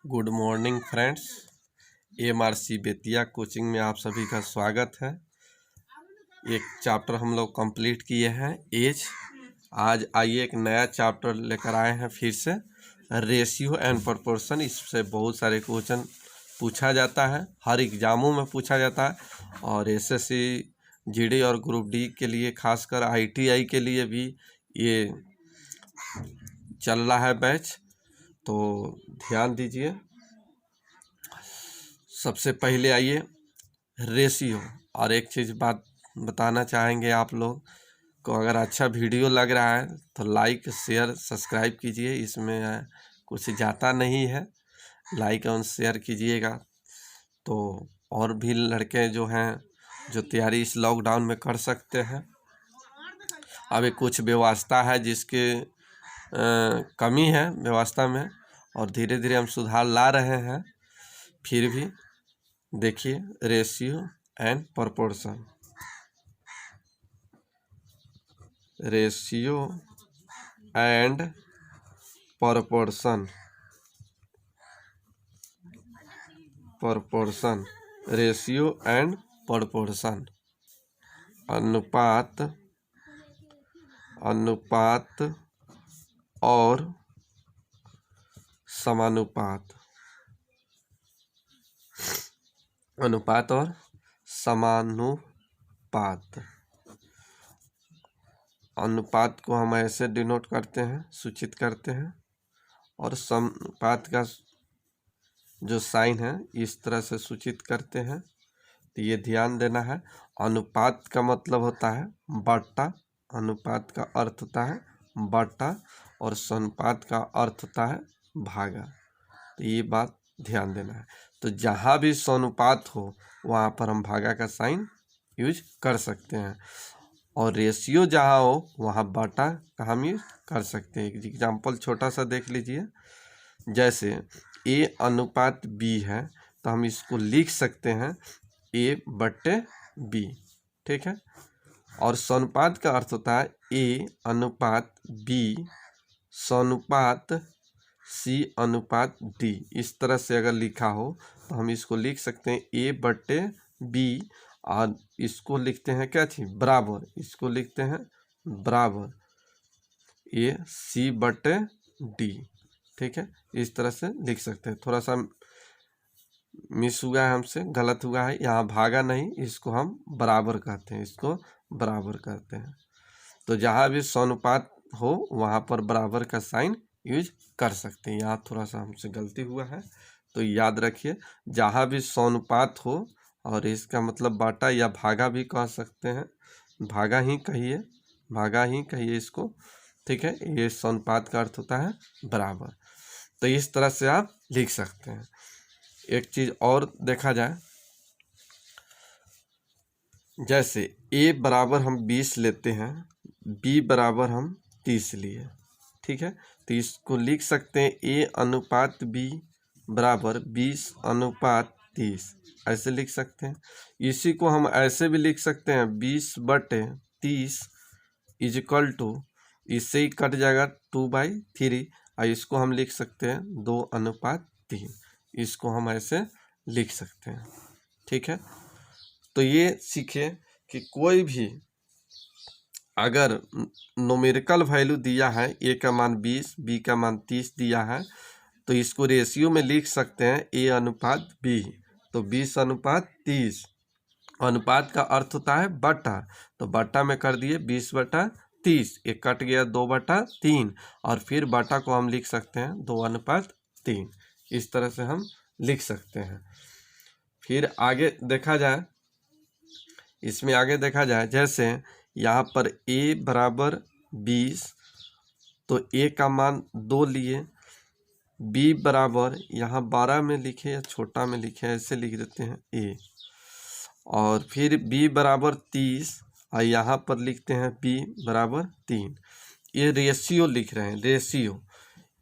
Good morning friends. MRC Bettiah coaching में आप सभी का स्वागत है। एक चैप्टर हम लोग कंप्लीट किए हैं एज। आज आइए एक नया चैप्टर लेकर आए हैं फिर से, रेशियो एंड प्रोपोर्शन। इससे बहुत सारे क्वेश्चन पूछा जाता है, हर एग्जामों में पूछा जाता है और एसएससी जीडी और ग्रुप डी के लिए, खासकर आईटीआई के लिए भी ये चल रहा है बैच, तो ध्यान दीजिए। सबसे पहले आइए रेशियो। और एक चीज़ बात बताना चाहेंगे आप लोग को, अगर अच्छा वीडियो लग रहा है तो लाइक शेयर सब्सक्राइब कीजिए। इसमें कुछ जाता नहीं है, लाइक और शेयर कीजिएगा तो और भी लड़के जो हैं जो तैयारी इस लॉकडाउन में कर सकते हैं। अभी कुछ व्यवस्था है जिसके कमी है व्यवस्था में, और धीरे धीरे हम सुधार ला रहे हैं। फिर भी देखिए ratio and proportion. Ratio and proportion, proportion, ratio and proportion, अनुपात, अनुपात और समानुपात, अनुपात और समानुपात। अनुपात को हम ऐसे डिनोट करते हैं, सूचित करते हैं, और समानुपात का जो साइन है इस तरह से सूचित करते हैं। तो ये ध्यान देना है। अनुपात का मतलब होता है बट्टा, अनुपात का अर्थ होता है बट्टा, और समानुपात का अर्थ होता है भागा। तो ये बात ध्यान देना है। तो जहाँ भी समानुपात हो वहाँ पर हम भागा का साइन यूज कर सकते हैं, और रेशियो जहाँ हो वहाँ बटा का हम यूज कर सकते हैं। एक एग्जाम्पल छोटा सा देख लीजिए। जैसे ए अनुपात बी है तो हम इसको लिख सकते हैं ए बट्टे बी, ठीक है। और समानुपात का अर्थ होता है ए अनुपात बी समानुपात सी अनुपात डी। इस तरह से अगर लिखा हो तो हम इसको लिख सकते हैं ए बट्टे बी, और इसको लिखते हैं क्या थी बराबर, इसको लिखते हैं बराबर ए सी बट्टे डी, ठीक है। इस तरह से लिख सकते हैं। थोड़ा सा मिस हुआ है, हमसे गलत हुआ है, यहाँ भागा नहीं, इसको हम बराबर कहते हैं, इसको बराबर कहते हैं। तो जहाँ भी समानुपात हो वहाँ पर बराबर का साइन यूज कर सकते हैं। यहाँ थोड़ा सा हमसे गलती हुआ है, तो याद रखिए जहाँ भी समानुपात हो, और इसका मतलब बाटा या भागा भी कह सकते हैं, भागा ही कहिए, भागा ही कहिए इसको, ठीक है। ये समानुपात का अर्थ होता है बराबर। तो इस तरह से आप लिख सकते हैं। एक चीज़ और देखा जाए, जैसे ए बराबर हम 20 लेते हैं, बी बराबर हम 30 लिए, ठीक है। तो इसको लिख सकते हैं ए अनुपात बी बराबर 20 अनुपात 30, ऐसे लिख सकते हैं। इसी को हम ऐसे भी लिख सकते हैं 20 बटे 30 इजक्वल टू, इससे ही कट जाएगा 2/3, और इसको हम लिख सकते हैं 2 अनुपात 3। इसको हम ऐसे लिख सकते हैं, ठीक है। तो ये सीखे कि कोई भी अगर न्यूमेरिकल वैल्यू दिया है, ए का मान 20 बी का मान 30 दिया है, तो इसको रेशियो में लिख सकते हैं ए अनुपात बी। तो 20 अनुपात 30, अनुपात का अर्थ होता है बटा, तो बटा में कर दिए 20 बटा 30, एक कट गया 2/3, और फिर बटा को हम लिख सकते हैं 2 अनुपात 3। इस तरह से हम लिख सकते हैं। फिर आगे देखा जाए, इसमें आगे देखा जाए, जैसे यहाँ पर a बराबर 20, तो a का मान 2 लिए, b बराबर यहाँ 12 में लिखे या छोटा में लिखे, ऐसे लिख देते हैं a, और फिर b बराबर 30, और यहाँ पर लिखते हैं b बराबर 3। ये रेशियो लिख रहे हैं, रेशियो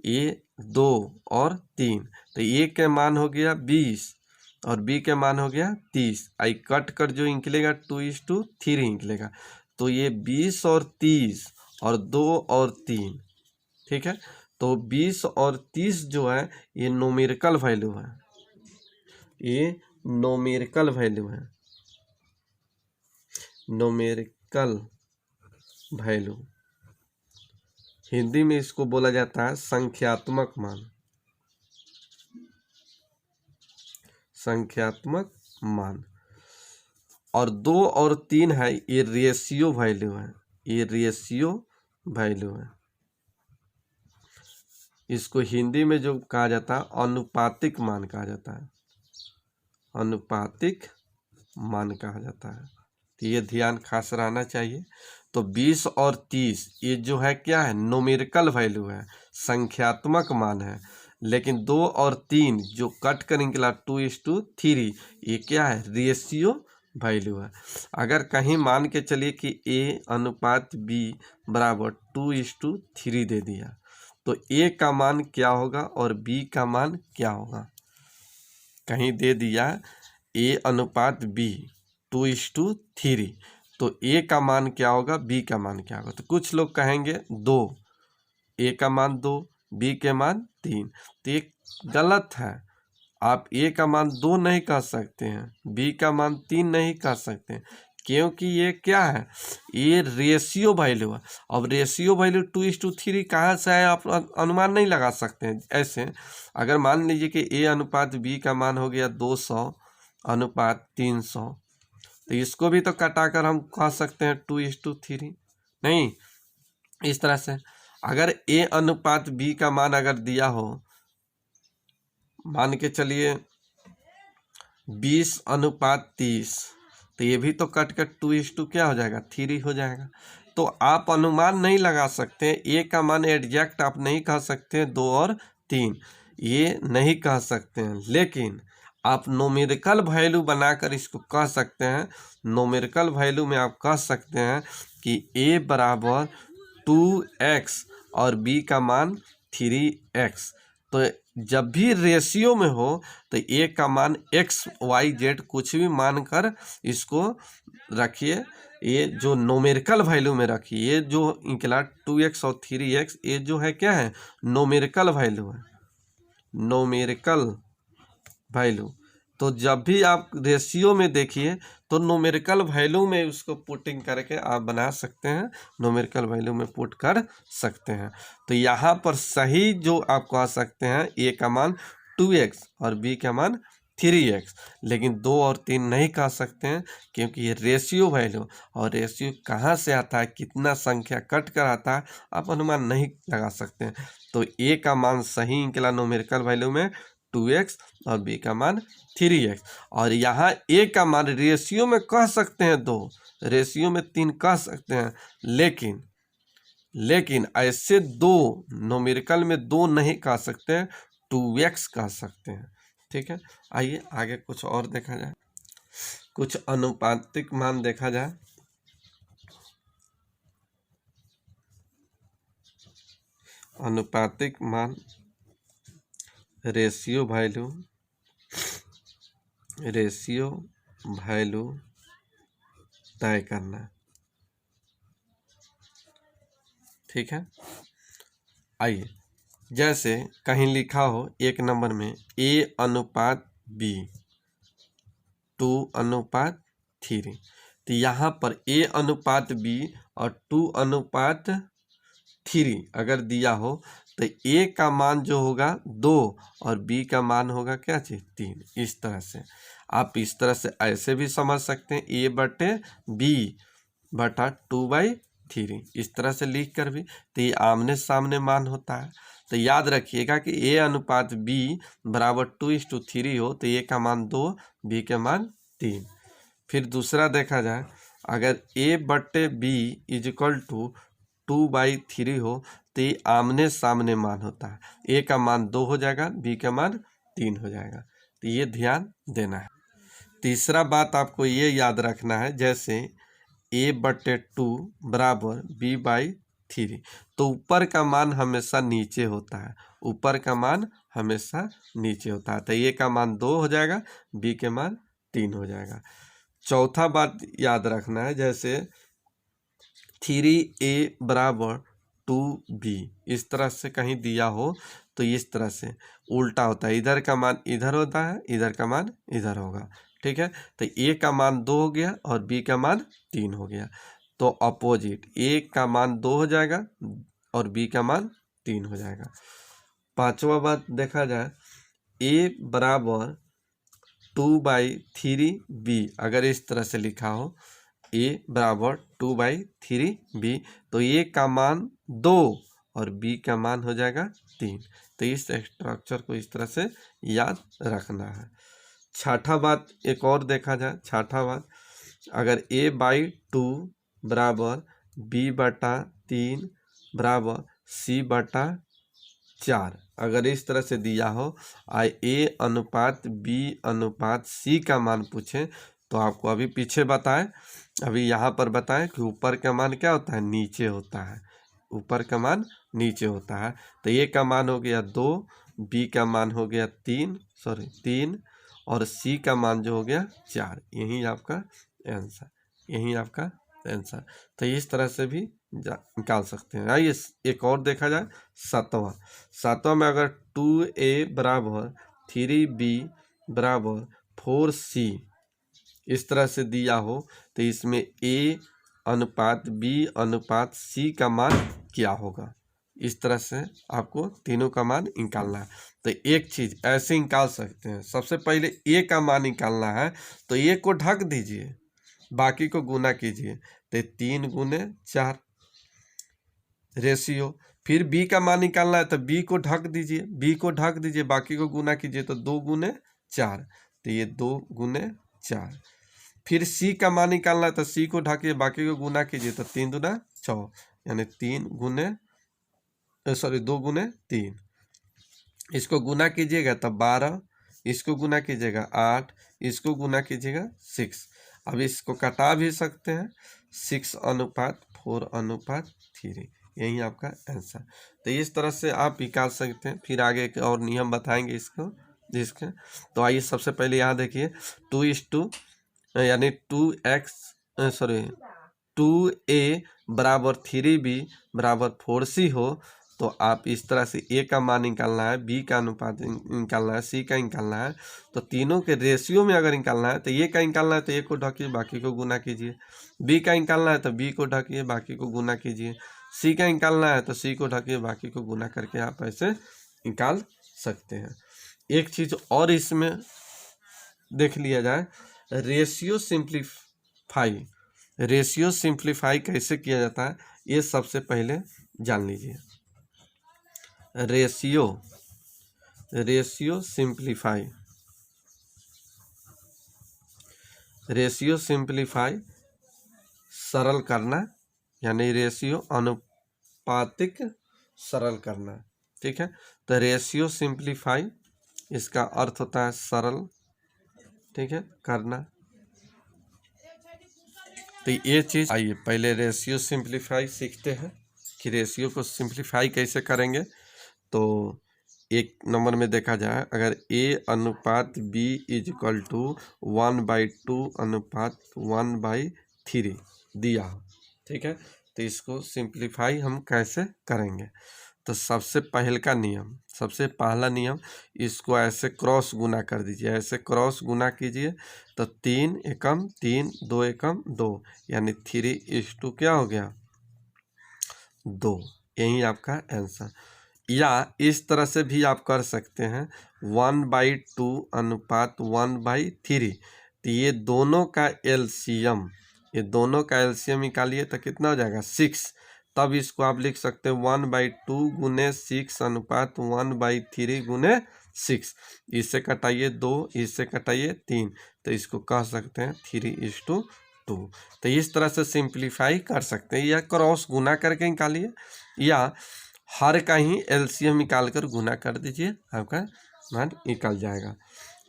a 2 और 3। तो a के मान हो गया 20 और b के मान हो गया 30, आई कट कर जो निकलेगा 2:3 निकलेगा। तो ये 20 और 30 और 2 और 3, ठीक है। तो 20 और 30 जो है ये न्यूमेरिकल वैल्यू है, ये न्यूमेरिकल वैल्यू है, न्यूमेरिकल वैल्यू। हिंदी में इसको बोला जाता है संख्यात्मक मान, संख्यात्मक मान। और 2 और 3 है ये रेशियो वैल्यू है, ये रेशियो वैल्यू है। इसको हिंदी में जो कहा जाता है अनुपातिक मान कहा जाता है, अनुपातिक मान कहा जाता है। तो ये ध्यान खास रहना चाहिए। तो 20 और 30 ये जो है क्या है, न्यूमेरिकल वैल्यू है, संख्यात्मक मान है। लेकिन 2 और 3 जो कट कर निकला 2:3 ये क्या है, रेशियो वैल्यू है। अगर कहीं मान के चलिए कि A अनुपात B बराबर 2:3 दे दिया तो A का मान क्या होगा और B का मान क्या होगा। कहीं दे दिया A अनुपात B 2:3 तो A का मान क्या होगा, B का मान क्या होगा। तो कुछ लोग कहेंगे 2, A का मान 2, B के मान 3। तो ये गलत है। आप A का मान 2 नहीं कह सकते हैं, B का मान 3 नहीं कह सकते हैं, क्योंकि ये क्या है, ये रेशियो वैल्यू है। अब रेशियो वैल्यू 2:3 कहाँ से है आप अनुमान नहीं लगा सकते हैं। ऐसे अगर मान लीजिए कि A अनुपात B का मान हो गया 200 अनुपात 300 तो इसको भी तो कटाकर हम कह सकते हैं 2:3। नहीं, इस तरह से अगर A अनुपात B का मान अगर दिया हो, मान के चलिए 20 अनुपात 30 तो ये भी तो कट कर 2:2 क्या हो जाएगा, 3 हो जाएगा। तो आप अनुमान नहीं लगा सकते, A का मान एग्जैक्ट आप नहीं कह सकते 2 और 3 ये नहीं कह सकते हैं। लेकिन आप न्यूमेरिकल वैल्यू बनाकर इसको कह सकते हैं। न्यूमेरिकल वैल्यू में आप कह सकते हैं कि A बराबर 2x और B का मान 3x। तो जब भी रेशियो में हो तो A का मान x y z कुछ भी मानकर इसको रखिए, ये जो न्यूमेरिकल वैल्यू में रखिए। ये जो निकला 2x और 3x ये जो है क्या है, न्यूमेरिकल वैल्यू है, न्यूमेरिकल वैल्यू। तो जब भी आप रेशियो में देखिए तो न्यूमेरिकल वैल्यू में उसको पुटिंग करके आप बना सकते हैं, न्यूमेरिकल वैल्यू में पुट कर सकते हैं। तो यहाँ पर सही जो आप कह सकते हैं A का मान 2x और B का मान 3x, लेकिन 2 और 3 नहीं कह सकते हैं क्योंकि ये रेशियो वैल्यू, और रेशियो कहाँ से आता है, कितना संख्या कट कर आता है, आप अनुमान नहीं लगा सकते हैं। तो A का मान सही निकला न्यूमेरिकल वैल्यू में 2x और B का मान 3x। और यहाँ A का मान रेशियो में कह सकते हैं 2, रेशियो में 3 कह सकते हैं, लेकिन ऐसे 2 न्यूमेरिकल में 2 नहीं कह सकते हैं, 2x कह सकते हैं। ठीक है, आइए आगे कुछ और देखा जाए, कुछ अनुपातिक मान देखा जाए। अनुपातिक मान रेशियो वैल्यू तय करना। ठीक है, आइए जैसे कहीं लिखा हो 1 नंबर में A अनुपात B 2:3, तो यहाँ पर A अनुपात B और 2:3 अगर दिया हो तो A का मान जो होगा 2 और B का मान होगा क्या चीज 3। इस तरह से आप इस तरह से ऐसे भी समझ सकते हैं A बटे B बटा 2/3, इस तरह से लिख कर भी। तो ये आमने सामने मान होता है। तो याद रखिएगा कि A अनुपात B बराबर 2:3 हो तो A का मान 2, B के मान 3। फिर दूसरा देखा जाए, अगर A बटे B इज इक्वल टू 2/3 हो तो ये आमने सामने मान होता है। A का मान 2 हो जाएगा, B का मान 3 हो जाएगा। तो ये ध्यान देना है। तीसरा बात आपको ये याद रखना है, जैसे A बटे 2 बराबर B/3, तो ऊपर का मान हमेशा नीचे होता है, ऊपर का मान हमेशा नीचे होता है। तो A का मान 2 हो जाएगा, B के मान 3 हो जाएगा। चौथा बात याद रखना है, जैसे 3A बराबर 2b, इस तरह से कहीं दिया हो तो इस तरह से उल्टा होता है, इधर का मान इधर होता है, इधर का मान इधर होगा। ठीक है, तो a का मान 2 हो गया और b का मान 3 हो गया, तो अपोजिट a का मान 2 हो जाएगा और b का मान 3 हो जाएगा। पांचवा बात देखा जाए, a बराबर 2/3b, अगर इस तरह से लिखा हो a बराबर 2/3b, तो a का मान 2 और b का मान हो जाएगा 3। तो इस स्ट्रक्चर को इस तरह से याद रखना है। छठा बात एक और देखा जाए, छठा बात, अगर a/2 बराबर b/3 बराबर c/4, अगर इस तरह से दिया हो a अनुपात b अनुपात c का मान पूछे, तो आपको अभी पीछे बताएं, अभी यहाँ पर बताएं कि ऊपर का मान क्या होता है, नीचे होता है, ऊपर का मान नीचे होता है। तो a का मान हो गया 2, b का मान हो गया 3 और c का मान जो हो गया 4। यही आपका आंसर, यही आपका आंसर। तो इस तरह से भी निकाल सकते हैं। आइए एक और देखा जाए, सातवां में अगर 2a बराबर 3b बराबर 4c इस तरह से दिया हो, तो इसमें a अनुपात b अनुपात c का मान क्या होगा, इस तरह से आपको तीनों का मान निकालना है। तो एक चीज़ ऐसे निकाल सकते हैं, सबसे पहले a का मान निकालना है तो a को ढक दीजिए, बाकी को गुना कीजिए, तो 3 गुने 4 रेशियो। फिर b का मान निकालना है तो b को ढक दीजिए, बाकी को गुना कीजिए, तो 2 गुने 4, तो ये 2 गुने 4। फिर c का मान निकालना है तो c को ढकिए, बाकी को गुना कीजिए, तो 3 दूना 6, यानी 2 गुने 3। इसको गुना कीजिएगा तब 12, इसको गुना कीजिएगा 8, इसको गुना कीजिएगा 6। अब इसको कटा भी सकते हैं, 6:4:3, यही आपका आंसर। तो इस तरह से आप निकाल सकते हैं। फिर आगे एक और नियम बताएंगे इसको, जिसके तो आइए सबसे पहले यहाँ देखिए 2:2 यानी 2a बराबर 3b बराबर 4c हो, तो आप इस तरह से a का मान निकालना है, b का अनुपात निकालना है, c का निकालना है, तो तीनों के रेशियो में अगर निकालना है तो a का निकालना है तो a को ढकिए, बाकी को गुना कीजिए, b का निकालना है तो b को ढकिए, बाकी को गुना कीजिए, c का निकालना है तो c को ढकिए, बाकी को गुना करके आप ऐसे निकाल सकते हैं। एक चीज़ और इसमें देख लिया जाए, रेशियो सिंप्लीफाई कैसे किया जाता है, ये सबसे पहले जान लीजिए। रेशियो सिंप्लीफाई सरल करना, यानी रेशियो अनुपातिक सरल करना। ठीक है, तो रेशियो सिंप्लीफाई इसका अर्थ होता है सरल, ठीक है, करना। तो ये चीज़, आइए पहले रेशियो सिंप्लीफाई सीखते हैं कि रेशियो को सिंप्लीफाई कैसे करेंगे। तो एक नंबर में देखा जाए, अगर a अनुपात b इजक्वल टू 1/2 अनुपात 1/3 दिया हो, ठीक है, तो इसको सिंप्लीफाई हम कैसे करेंगे। तो सबसे पहला नियम, इसको ऐसे क्रॉस गुना कर दीजिए, ऐसे क्रॉस गुना कीजिए, तो 3 एकम 3, 2 एकम 2, यानी 3:2 क्या हो गया, 2। यही आपका आंसर। या इस तरह से भी आप कर सकते हैं, 1/2 अनुपात 1/3, तो ये दोनों का एलसीएम निकालिए तो कितना हो जाएगा, 6। तब इसको आप लिख सकते हैं 1/2 गुने 6 अनुपात 1/3 गुने 6। इससे कटाइए 2, इससे कटाइए 3, तो इसको कह सकते हैं 3:2। तो इस तरह से सिंप्लीफाई कर सकते हैं, या क्रॉस गुना करके निकालिए, या हर का ही एलसीएम निकाल कर गुना कर दीजिए, आपका मान निकल जाएगा।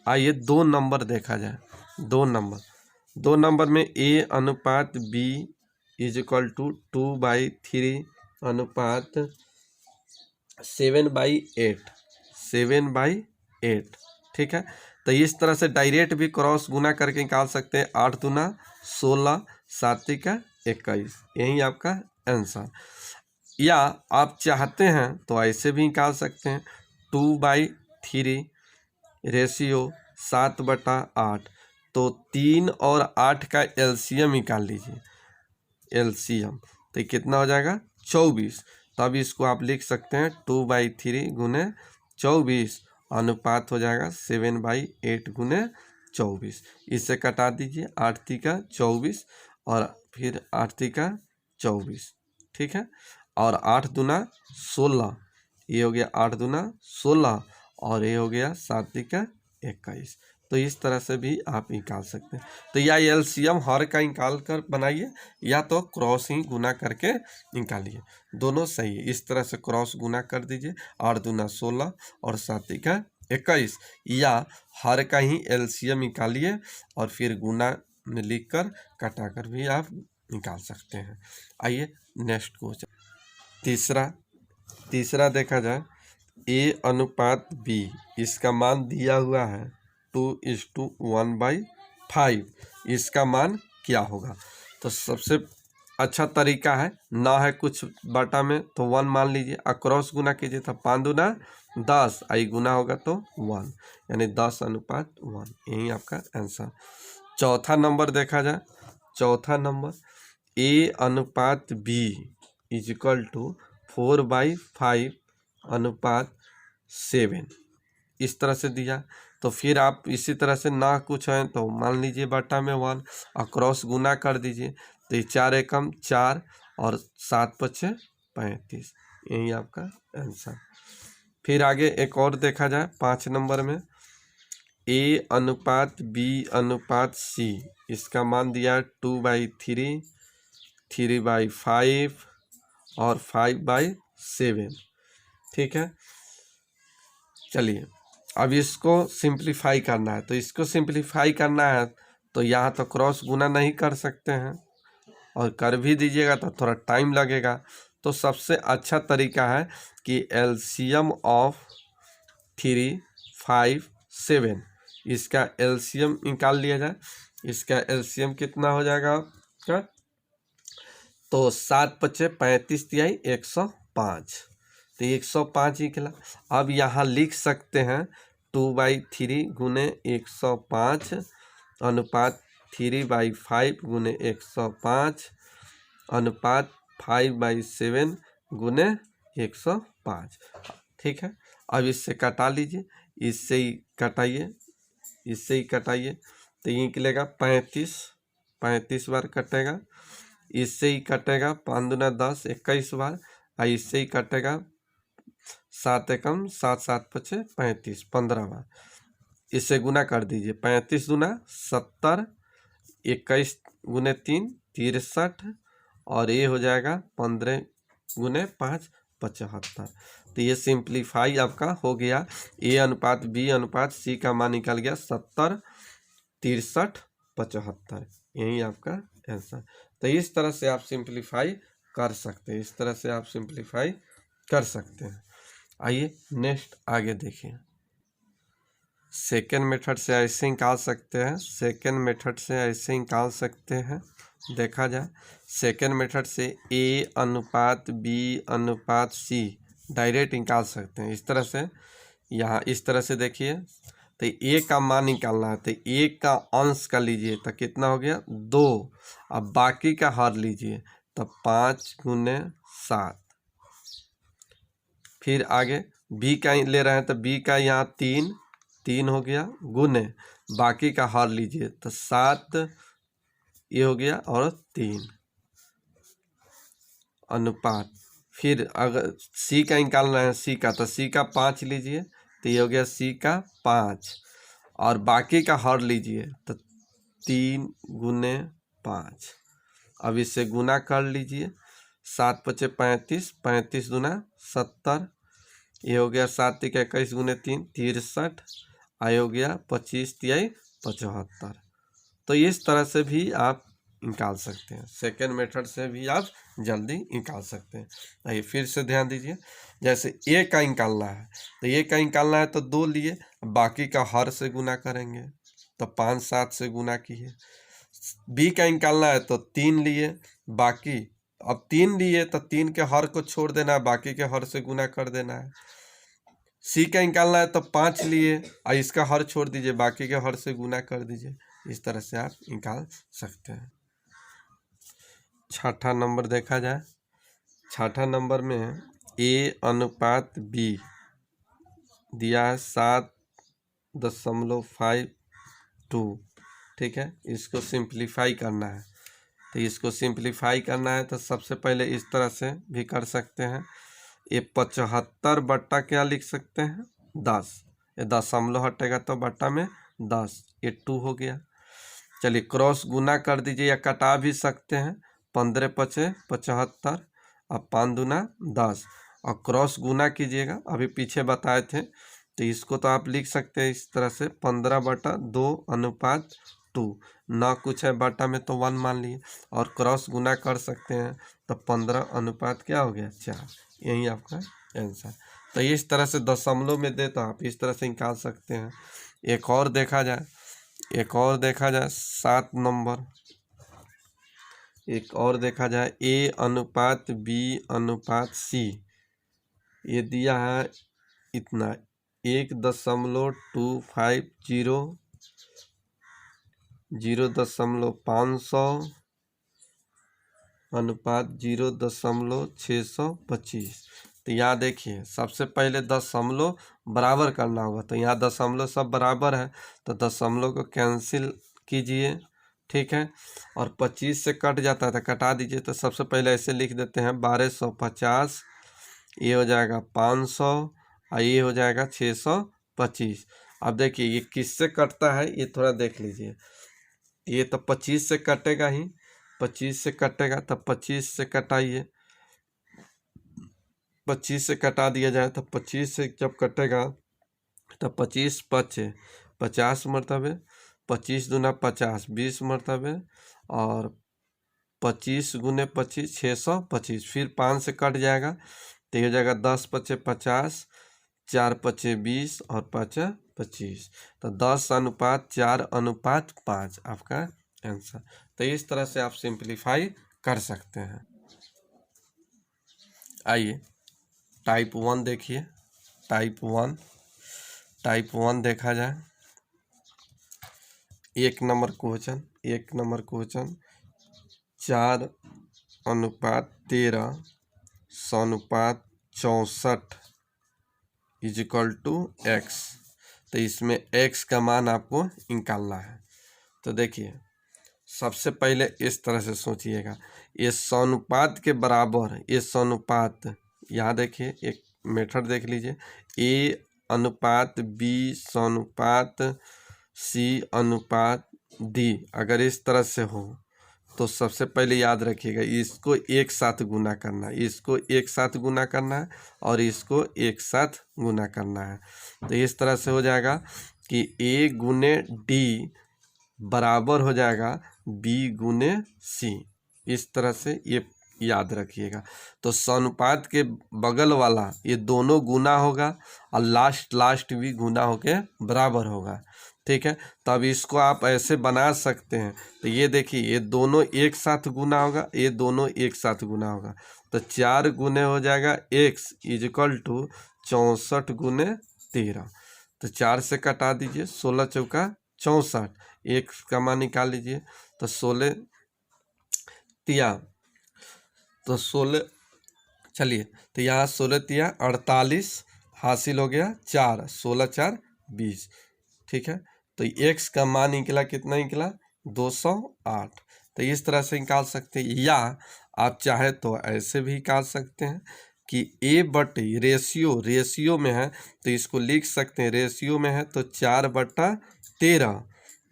आइए 2 नंबर देखा जाए। 2 नंबर में a अनुपात b इजक्वल टू 2/3 अनुपात 7/8, ठीक है। तो इस तरह से डायरेक्ट भी क्रॉस गुना करके निकाल सकते हैं, 8 दूना 16, 7 का 21, यही आपका आंसर। या आप चाहते हैं तो ऐसे भी निकाल सकते हैं, 2/3 रेशियो 7/8, तो 3 और 8 का एलसीएम निकाल लीजिए, एलसीएम तो कितना हो जाएगा 24। तब इसको आप लिख सकते हैं 2/3 गुने 24 अनुपात हो जाएगा 7/8 गुने 24। इससे कटा दीजिए, 8 तिका 24 और फिर 8 तिका 24, ठीक है। और 8 दूना 16, ये हो गया 8 दूना 16 और ये हो गया 7 तिका 21। तो इस तरह से भी आप निकाल सकते हैं। तो या एलसीएम हर का निकाल कर बनाइए या तो क्रॉस ही गुना करके निकालिए, दोनों सही है। इस तरह से क्रॉस गुना कर दीजिए, 8 दूना 16 और 7 का 21, या हर का ही एलसीएम निकालिए और फिर गुना में लिख कर कटा कर भी आप निकाल सकते हैं। आइए नेक्स्ट क्वेश्चन, तीसरा देखा जाए, ए अनुपात बी, इसका मान दिया हुआ है 2:1/5, इसका मान क्या होगा। तो सबसे अच्छा तरीका है, ना है कुछ बटा में तो 1 मान लीजिए, अक्रॉस गुना कीजिए तो 5 दूना 10, आई गुना होगा तो 1, यानी 10:1, यही आपका आंसर। चौथा नंबर देखा जाए, चौथा नंबर, ए अनुपात बी इजिकल टू 4/5 अनुपात 7, इस तरह से दिया। तो फिर आप इसी तरह से ना कुछ है तो मान लीजिए बटा में 1 और क्रॉस गुना कर दीजिए, तो ये 4 एकम 4 और 7 पचे 35, यही आपका आंसर। फिर आगे एक और देखा जाए 5 नंबर में, ए अनुपात बी अनुपात सी, इसका मान दिया 2/3, 3/5 और 5/7, ठीक है। चलिए अब इसको सिंप्लीफाई करना है, तो इसको सिंप्लीफाई करना है तो यहाँ तो क्रॉस गुना नहीं कर सकते हैं, और कर भी दीजिएगा तो थोड़ा टाइम लगेगा। तो सबसे अच्छा तरीका है कि एलसीएम ऑफ 3, 5, 7, इसका एलसीएम निकाल लिया जाए। इसका एलसीएम कितना हो जाएगा आपका, तो 7 पचे 35 तिहाई 105, तो 105 निकला। अब यहाँ लिख सकते हैं 2/3 गुने 105 अनुपात 3/5 गुने 105 अनुपात 5/7 गुने 105, ठीक है। अब इससे कटा लीजिए, इससे ही कटाइए, इससे ही कटाइए, तो ये निकलेगा 35, 35 बार कटेगा। इससे ही कटेगा 5 दूना 10, 21 बार, और इससे ही कटेगा 7 एकम 7, 7 पचे 35, 15 बार। इससे गुना कर दीजिए, 35 दूना 70, 21 गुने 3 63, और ये हो जाएगा 15 गुने 5 75। तो ये सिंप्लीफाई आपका हो गया, ए अनुपात बी अनुपात सी का मान निकल गया 70, 63, 75, यही आपका आंसर। तो इस तरह से आप सिंप्लीफाई कर सकते हैं, इस तरह से आप सिंप्लीफाई कर सकते हैं। आइए नेक्स्ट आगे देखिए, सेकेंड मेथड से ऐसे निकाल सकते हैं, सेकेंड मेथड से ऐसे निकाल सकते हैं। देखा जाए सेकेंड मेथड से ए अनुपात बी अनुपात सी डायरेक्ट निकाल सकते हैं। इस तरह से, यहाँ इस तरह से देखिए, तो ए का मान निकालना है, तो ए का अंश का लीजिए तो कितना हो गया 2, अब बाकी का हर लीजिए तो 5 गुने 7। फिर आगे बी का ले रहे हैं तो बी का यहाँ 3 हो गया, गुने बाकी का हर लीजिए तो 7 ये हो गया और 3 अनुपात। फिर अगर सी का निकालना है, सी का, तो सी का 5 लीजिए तो ये हो गया सी का 5, और बाकी का हर लीजिए तो 3 गुने 5। अब इससे गुना कर लीजिए, 7 पचे 35, 35 दूना 70, ये हो गया 7 तिका 21 गुने 3 63, आय हो गया 25 तिहाई 75। तो इस तरह से भी आप निकाल सकते हैं, सेकेंड मेथड से भी आप जल्दी निकाल सकते हैं। आइए फिर से ध्यान दीजिए, जैसे ए का निकालना है तो ए का निकालना है तो 2 लिए, बाकी का हर से गुना करेंगे तो 5 7 से गुना किए। बी का निकालना है तो 3 लिए, बाकी अब 3 लिए तो 3 के हर को छोड़ देना है, बाकी के हर से गुना कर देना है। सी का निकालना है तो 5 लिए और इसका हर छोड़ दीजिए, बाकी के हर से गुना कर दीजिए। इस तरह से आप निकाल सकते हैं। छठा नंबर देखा जाए। छठा नंबर में A अनुपात B दिया है 7.52। ठीक है, इसको सिंप्लीफाई करना है। तो इसको सिंप्लीफाई करना है तो सबसे पहले इस तरह से भी कर सकते हैं। ये 75 बट्टा क्या लिख सकते हैं 10, ये दशमलव हटेगा तो बट्टा में 10, ये 2 हो गया। चलिए क्रॉस गुना कर दीजिए या कटा भी सकते हैं। 15 पचे 75 और 5 दूना 10 और क्रॉस गुना कीजिएगा, अभी पीछे बताए थे। तो इसको तो आप लिख सकते हैं इस तरह से 15/2 ना कुछ है बटा में तो 1 मान लिए, और क्रॉस गुना कर सकते हैं तो 15 अनुपात क्या हो गया 4। यही आपका आंसर। तो इस तरह से दशमलव में दे तो आप इस तरह से निकाल सकते हैं। एक और देखा जाए 7 नंबर। एक और देखा जाए A अनुपात B अनुपात C, ये दिया है इतना 1.250 0.500 अनुपात 0.625। तो यहाँ देखिए सबसे पहले दशमलव बराबर करना होगा, तो यहाँ दशमलव सब बराबर है तो दशमलव को कैंसिल कीजिए। ठीक है, और 25 से कट जाता है तो कटा दीजिए। तो सबसे पहले ऐसे लिख देते हैं 1250, ये हो जाएगा 500 और ये हो जाएगा 625। अब देखिए ये किससे कटता है ये थोड़ा देख लीजिए। ये तो 25 से कटेगा ही, 25 से कटेगा तब 25 से कटाइए, 25 से कटा दिया जाए तो 25 से जब कटेगा तब 25 पचे 50 मरतबे, 25 दूना 50 20 मरतबे, और 25 गुने 25 625। फिर 5 से कट जाएगा तो ये हो जाएगा 10 पचे 50, 4 पचे 20 और 5 25। तो 10 अनुपात 4 अनुपात 5 आपका आंसर। तो इस तरह से आप सिंप्लीफाई कर सकते हैं। आइए टाइप 1 देखिए। टाइप 1 देखा जाए। 1 नंबर क्वेश्चन 4 अनुपात 13 100 64 इजिकल टू x। तो इसमें x का मान आपको निकालना है। तो देखिए सबसे पहले इस तरह से सोचिएगा, ये समानुपात के बराबर, ये समानुपात, यहाँ देखिए एक मेथड देख लीजिए, A अनुपात B समानुपात C अनुपात D। अगर इस तरह से हो तो सबसे पहले याद रखिएगा इसको एक साथ गुना करना है, इसको एक साथ गुना करना है और इसको एक साथ गुना करना है। तो इस तरह से हो जाएगा कि A गुने D बराबर हो जाएगा B गुने C। इस तरह से ये याद रखिएगा। तो समानुपात के बगल वाला ये दोनों गुना होगा और लास्ट भी गुना होके बराबर होगा। ठीक है, तब इसको आप ऐसे बना सकते हैं। तो ये देखिए ये दोनों एक साथ गुना होगा, ये दोनों एक साथ गुना होगा। तो 4 गुने हो जाएगा x इजिकल टू 64 गुने 13। तो 4 से कटा दीजिए, 16 चौका 64, एक का मान निकाल लीजिए। तो 16 तिया तो 16, चलिए तो यहाँ 16 तिया 48 हासिल हो गया 4, 16 4 20। ठीक है, तो x का मान निकला कितना निकला 208। तो इस तरह से निकाल सकते हैं, या आप चाहे तो ऐसे भी निकाल सकते हैं कि a बटे रेशियो में है तो इसको लिख सकते हैं, रेशियो में है तो 4/13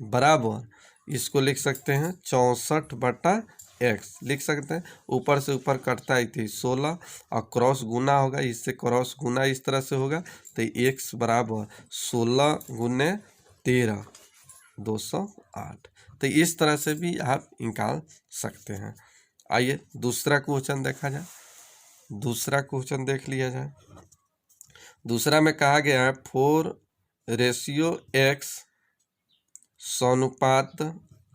बराबर इसको लिख सकते हैं 64/x लिख सकते हैं। ऊपर से ऊपर कटता ही थी 16 और क्रॉस गुना होगा, इससे क्रॉस गुना इस तरह से होगा। तो x बराबर 16 गुने 13 208। तो इस तरह से भी आप निकाल सकते हैं। आइए दूसरा क्वेश्चन देखा जाए। दूसरा क्वेश्चन देख लिया जाए। दूसरा में कहा गया है 4:x समानुपात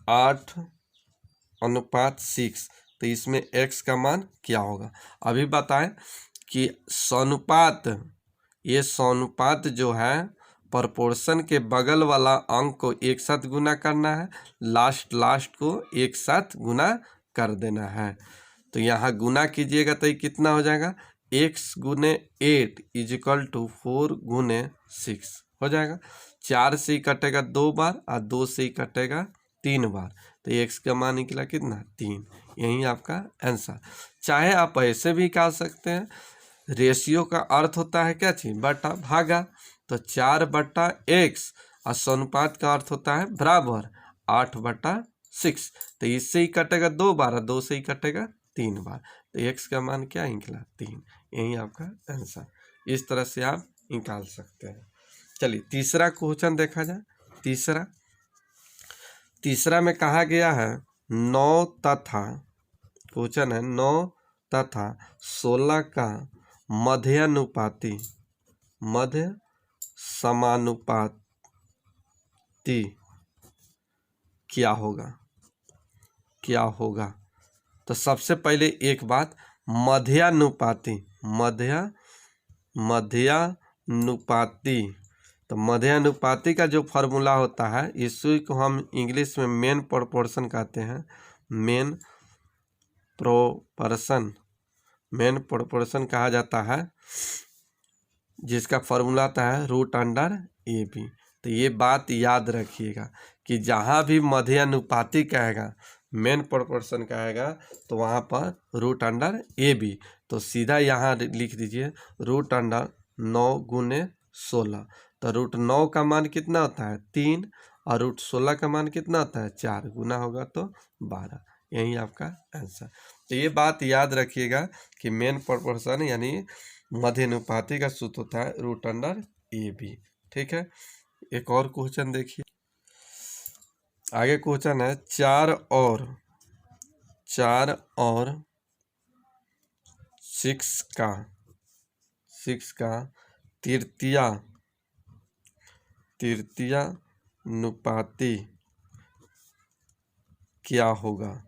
8:6 तो इसमें x का मान क्या होगा। अभी बताएं कि समानुपात, ये समानुपात जो है प्रोपोर्शन के बगल वाला अंक को एक साथ गुना करना है, लास्ट को एक साथ गुना कर देना है। तो यहाँ गुना कीजिएगा तो ये कितना हो जाएगा, x गुने 8 इज इक्वल टू 4 गुने 6 हो जाएगा। 4 से ही कटेगा 2 बार और 2 से ही कटेगा 3 बार, तो x का मान निकला कितना, 3। यही आपका आंसर। चाहे आप ऐसे भी निकाल सकते हैं, रेशियो का अर्थ होता है क्या चीज, बटा भागा, तो 4/x और समानुपात का अर्थ होता है बराबर 8/6, तो इससे ही कटेगा 2 बार और 2 से ही कटेगा 3 बार, तो x का मान क्या निकला, 3। यही आपका आंसर। इस तरह से आप निकाल सकते हैं। चलिए तीसरा क्वेश्चन देखा जाए। तीसरा में कहा गया है 9 तथा, क्वेश्चन है 9 तथा 16 का मध्यानुपाती क्या होगा। तो सबसे पहले एक बात, मध्यानुपाती, तो मध्यानुपाती का जो फॉर्मूला होता है, इसी को हम इंग्लिश में मेन प्रोपोर्शन कहते हैं। मेन प्रोपोर्शन कहा जाता है, जिसका फॉर्मूला आता है √AB। तो ये बात याद रखिएगा कि जहाँ भी मध्यानुपाती कहेगा, मेन प्रोपोर्शन कहेगा, तो वहाँ पर √AB। तो सीधा यहाँ लिख दीजिए √9 गुने 16। तो √9 का मान कितना होता है, 3, और √16 का मान कितना होता है, 4, गुना होगा तो 12। यही आपका आंसर। तो ये बात याद रखिएगा कि मेन प्रोपोर्शन यानी मध्यानुपाती का सूत्र होता है √AB। ठीक है, एक और क्वेश्चन देखिए। आगे क्वेश्चन है 4 और 6 का तृतीयानुपाती क्या होगा।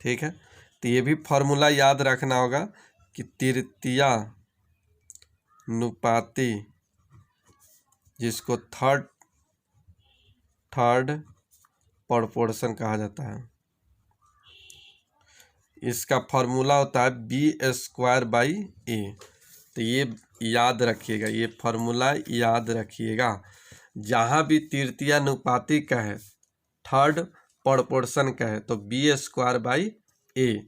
ठीक है, तो ये भी फॉर्मूला याद रखना होगा कि तृतीयानुपाती, जिसको थर्ड प्रोपोर्शन कहा जाता है, इसका फॉर्मूला होता है B²/A। तो ये याद रखिएगा, ये फॉर्मूला याद रखिएगा। जहाँ भी तृतीयानुपाती का है, थर्ड प्रोपोर्शन का है, तो B²/A।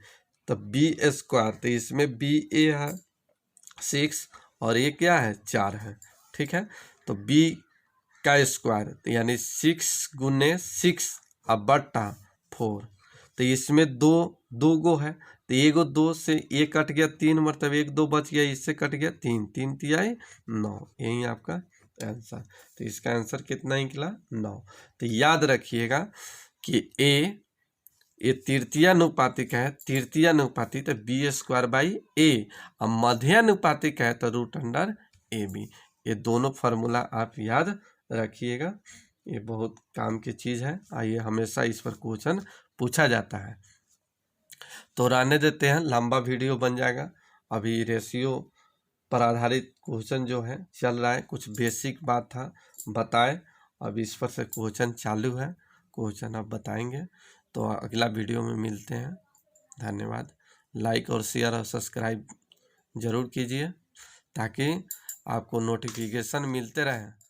तो B², तो इसमें BA है 6 और ये क्या है, 4 है। ठीक है, तो B का स्क्वायर, तो यानी 6 गुने 6 अब बटा 4। तो इसमें दो गो है, तो एगो 2 से 1 कट गया, 3 मतलब 1 2 बच गया, इससे कट गया 3, 3 तिहाई 9। यही आपका आंसर। तो इसका आंसर कितना निकला, 9। तो याद रखिएगा कि ये तृतीयानुपाती का है, तृतीयानुपाती तो B²/A, और मध्यानुपाती का है तो √AB। ये दोनों फार्मूला आप याद रखिएगा, ये बहुत काम की चीज़ है। आइए, हमेशा इस पर क्वेश्चन पूछा जाता है। तो रहने देते हैं, लंबा वीडियो बन जाएगा। अभी रेशियो पर आधारित क्वेश्चन जो है चल रहा है, कुछ बेसिक बात था बताए, अब इस पर से क्वेश्चन चालू है, क्वेश्चन आप बताएंगे। तो अगला वीडियो में मिलते हैं। धन्यवाद। लाइक और शेयर और सब्सक्राइब ज़रूर कीजिए ताकि आपको नोटिफिकेशन मिलते रहे।